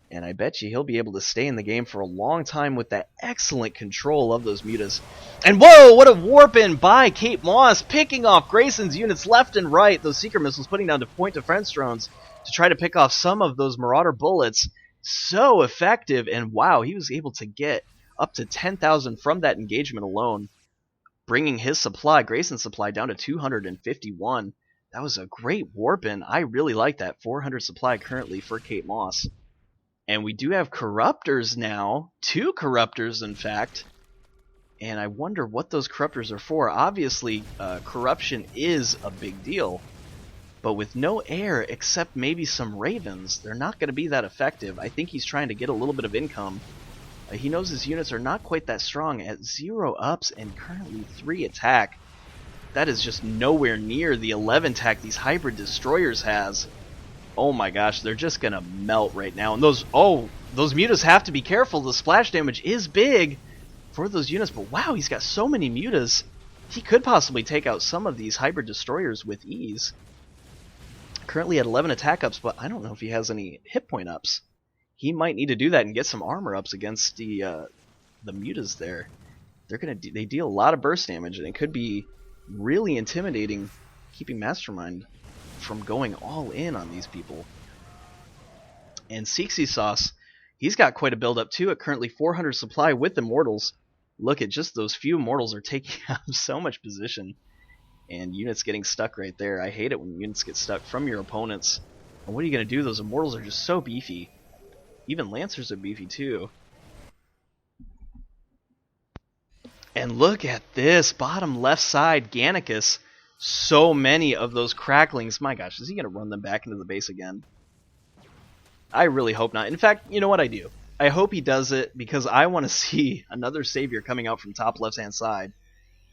And I bet you he'll be able to stay in the game for a long time with that excellent control of those mutas. And whoa, what a warp in by Katemoss, picking off Grayson's units left and right. Those Seeker missiles putting down to point defense drones to try to pick off some of those Marauder bullets. So effective, and wow, he was able to get up to 10,000 from that engagement alone, bringing his supply, Grayson's supply, down to 251. That was a great warp in. I really like that. 400 supply currently for Katemoss. And we do have Corruptors now. 2 Corruptors, in fact. And I wonder what those Corruptors are for. Obviously, corruption is a big deal. But with no air, except maybe some Ravens, they're not going to be that effective. I think he's trying to get a little bit of income. He knows his units are not quite that strong at 0 ups and currently 3 attack. That is just nowhere near the 11 attack these hybrid destroyers has. Oh my gosh, they're just gonna melt right now. And those mutas have to be careful. The splash damage is big for those units, but wow, he's got so many mutas. He could possibly take out some of these hybrid destroyers with ease. Currently at 11 attack ups, but I don't know if he has any hit point ups. He might need to do that and get some armor ups against the mutas there. They deal a lot of burst damage, and it could be really intimidating, keeping Mastermind from going all in on these people. And Seexysauce, he's got quite a build up too, at currently 400 supply with Immortals. Look at just those few Immortals are taking out so much position, and units getting stuck right there. I hate it when units get stuck from your opponents. And what are you going to do? Those Immortals are just so beefy. Even Lancers are beefy too. And look at this, bottom left side, Gannicus. So many of those cracklings. My gosh, is he going to run them back into the base again? I really hope not. In fact, you know what I do? I hope he does it because I want to see another Savior coming out from top left-hand side,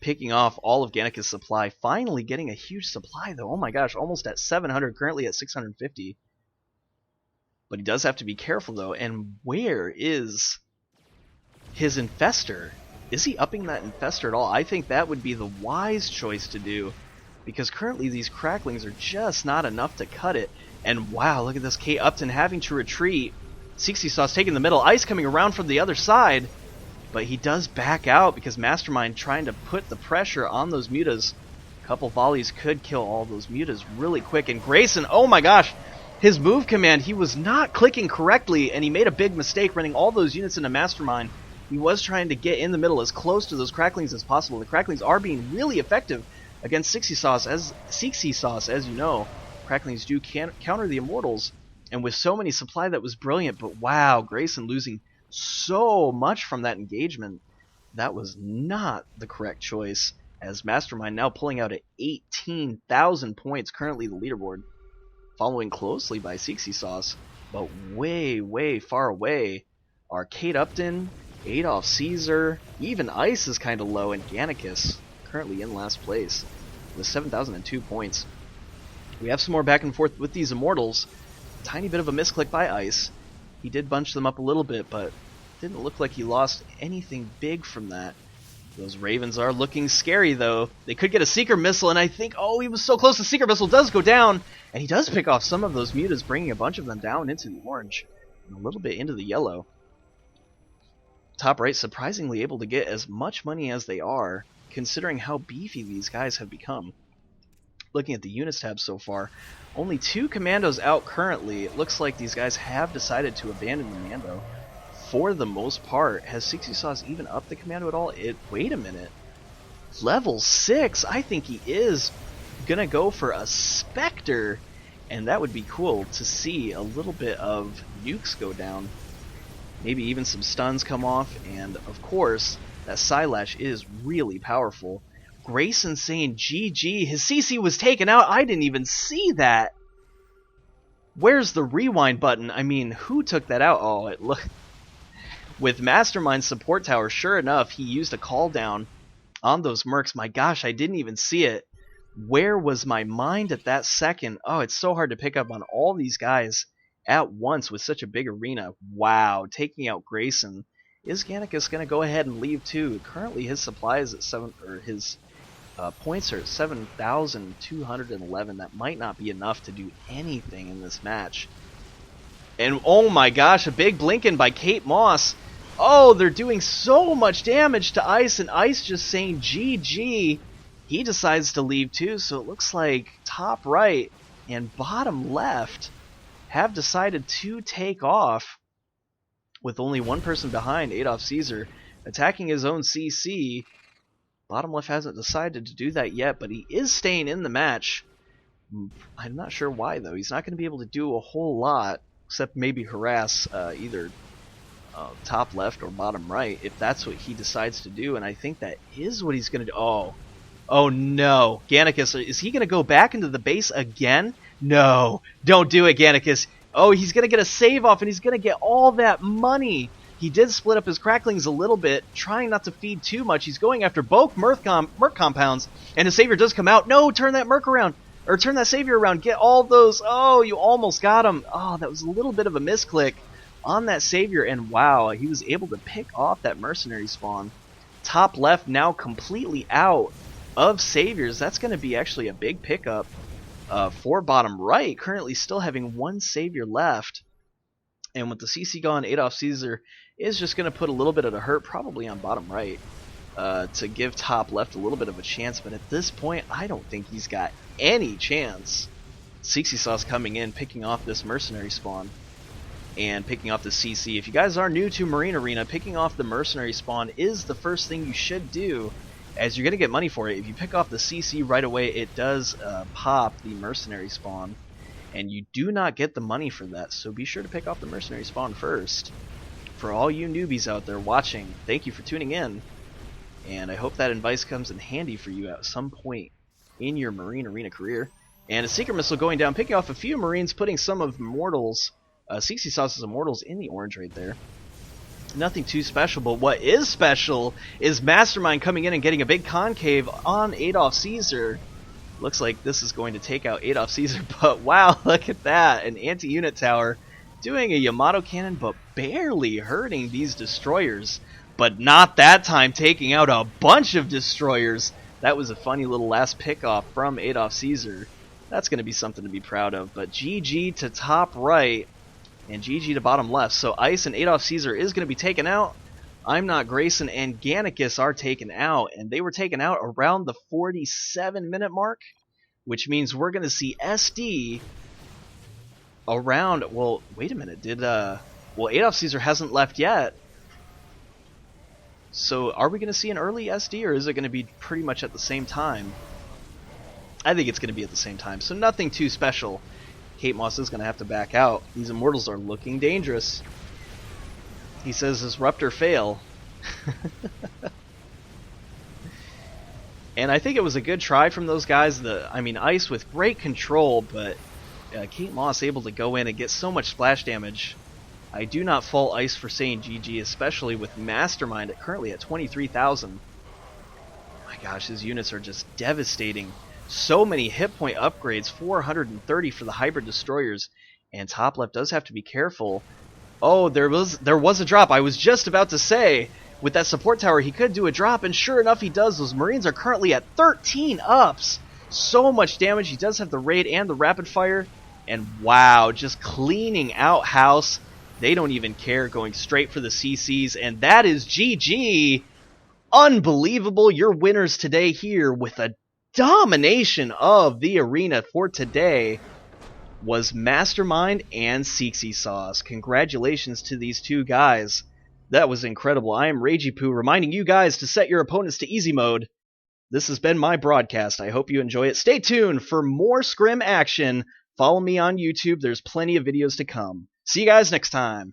picking off all of Gannicus' supply. Finally getting a huge supply, though. Oh my gosh, almost at 700, currently at 650. But he does have to be careful, though. And where is his Infestor? Is he upping that Infestor at all? I think that would be the wise choice to do. because currently these cracklings are just not enough to cut it. And wow, look at this, Kateupton having to retreat. Seexysauce taking the middle, Ice coming around from the other side, but he does back out because Mastermind trying to put the pressure on those mutas. A couple volleys could kill all those mutas really quick, and Grayson, oh my gosh, his move command, he was not clicking correctly, and he made a big mistake running all those units into Mastermind. He was trying to get in the middle as close to those cracklings as possible. The cracklings are being really effective against Seexysauce, as you know. Cracklings do counter the Immortals, and with so many supply, that was brilliant. But wow, Grayson losing so much from that engagement. That was not the correct choice, as Mastermind now pulling out at 18,000 points, currently the leaderboard, following closely by Seexysauce, but way, way far away are Kateupton, AdolphCaesar, even Ice is kind of low, and Gannicus currently in last place with 7,002 points. We have some more back and forth with these Immortals. Tiny bit of a misclick by Ice. He did bunch them up a little bit, but didn't look like he lost anything big from that. Those Ravens are looking scary, though. They could get a Seeker Missile, and I think, oh, he was so close. The Seeker Missile does go down, and he does pick off some of those mutas, bringing a bunch of them down into the orange and a little bit into the yellow. Top right surprisingly able to get as much money as they are, considering how beefy these guys have become. Looking at the units tab so far, only 2 commandos out currently. It looks like these guys have decided to abandon the Mando for the most part. Has Seexysauce even upped the commando at all? Wait a minute. Level 6? I think he is gonna go for a Spectre, and that would be cool to see a little bit of nukes go down. Maybe even some stuns come off, and of course, that Psylash is really powerful. Grayson saying GG. His CC was taken out. I didn't even see that. Where's the rewind button? I mean, who took that out? Oh, it looked... With Mastermind support tower, sure enough, he used a call down on those mercs. My gosh, I didn't even see it. Where was my mind at that second? Oh, it's so hard to pick up on all these guys at once with such a big arena. Wow, taking out Grayson. Is Gannicus going to go ahead and leave too? Currently his supply is at 7, or his points are at 7,211. That might not be enough to do anything in this match. And oh my gosh, a big blink-in by Katemoss. Oh, they're doing so much damage to Ice, and Ice just saying GG. He decides to leave too, so it looks like top right and bottom left have decided to take off, with only one person behind, AdolphCaesar, attacking his own CC. Bottom left hasn't decided to do that yet, but he is staying in the match. I'm not sure why, though. He's not going to be able to do a whole lot, except maybe harass either top left or bottom right, if that's what he decides to do, and I think that is what he's going to do. Oh no. Gannicus, is he going to go back into the base again? No. Don't do it, Gannicus. Oh, he's going to get a save off, and he's going to get all that money. He did split up his cracklings a little bit, trying not to feed too much. He's going after both merc compounds, and his savior does come out. No, turn that merc around, or turn that savior around. Get all those. Oh, you almost got him. Oh, that was a little bit of a misclick on that savior, and wow, he was able to pick off that mercenary spawn. Top left now completely out of saviors. That's going to be actually a big pickup for bottom right, currently still having one savior left. And with the CC gone, AdolphCaesar is just going to put a little bit of a hurt, probably on bottom right, to give top left a little bit of a chance. But at this point, I don't think he's got any chance. Seexysauce coming in, picking off this mercenary spawn, and picking off the CC. If you guys are new to Marine Arena, picking off the mercenary spawn is the first thing you should do, as you're going to get money for it. If you pick off the CC right away, it does pop the mercenary spawn, and you do not get the money for that, so be sure to pick off the mercenary spawn first. For all you newbies out there watching, thank you for tuning in, and I hope that advice comes in handy for you at some point in your Marine Arena career. And a Seeker Missile going down, picking off a few Marines, putting some of Immortals, Seexysauce's Immortals in the orange right there. Nothing too special, but what is special is Mastermind coming in and getting a big concave on AdolphCaesar. Looks like this is going to take out AdolphCaesar, but wow, look at that. An anti-unit tower doing a Yamato cannon, but barely hurting these destroyers. But not that time, taking out a bunch of destroyers. That was a funny little last pickoff from AdolphCaesar. That's going to be something to be proud of. But GG to top right and GG to bottom left. So Ice and AdolphCaesar is going to be taken out. Imnotgrayson and Gannicus are taken out. And they were taken out around the 47-minute mark, which means we're going to see SD around... Well, wait a minute. Well, AdolphCaesar hasn't left yet. So are we going to see an early SD, or is it going to be pretty much at the same time? I think it's going to be at the same time, so nothing too special. Katemoss is going to have to back out. These Immortals are looking dangerous. He says, disruptor fail. And I think it was a good try from those guys. Ice with great control, but Katemoss able to go in and get so much splash damage. I do not fault Ice for saying GG, especially with Mastermind currently at 23,000. My gosh, his units are just devastating. So many hit point upgrades, 430 for the hybrid destroyers, and top left does have to be careful. Oh, there was a drop. I was just about to say, with that support tower, he could do a drop, and sure enough, he does. Those Marines are currently at 13 ups. So much damage. He does have the raid and the rapid fire, and wow, just cleaning out house. They don't even care, going straight for the CCs, and that is GG. Unbelievable. Your winners today here with a domination of the arena for today was Mastermind and Seexysauce. Congratulations to these two guys. That was incredible. I am RageyPoo, reminding you guys to set your opponents to easy mode. This has been my broadcast. I hope you enjoy it. Stay tuned for more scrim action. Follow me on YouTube. There's plenty of videos to come. See you guys next time.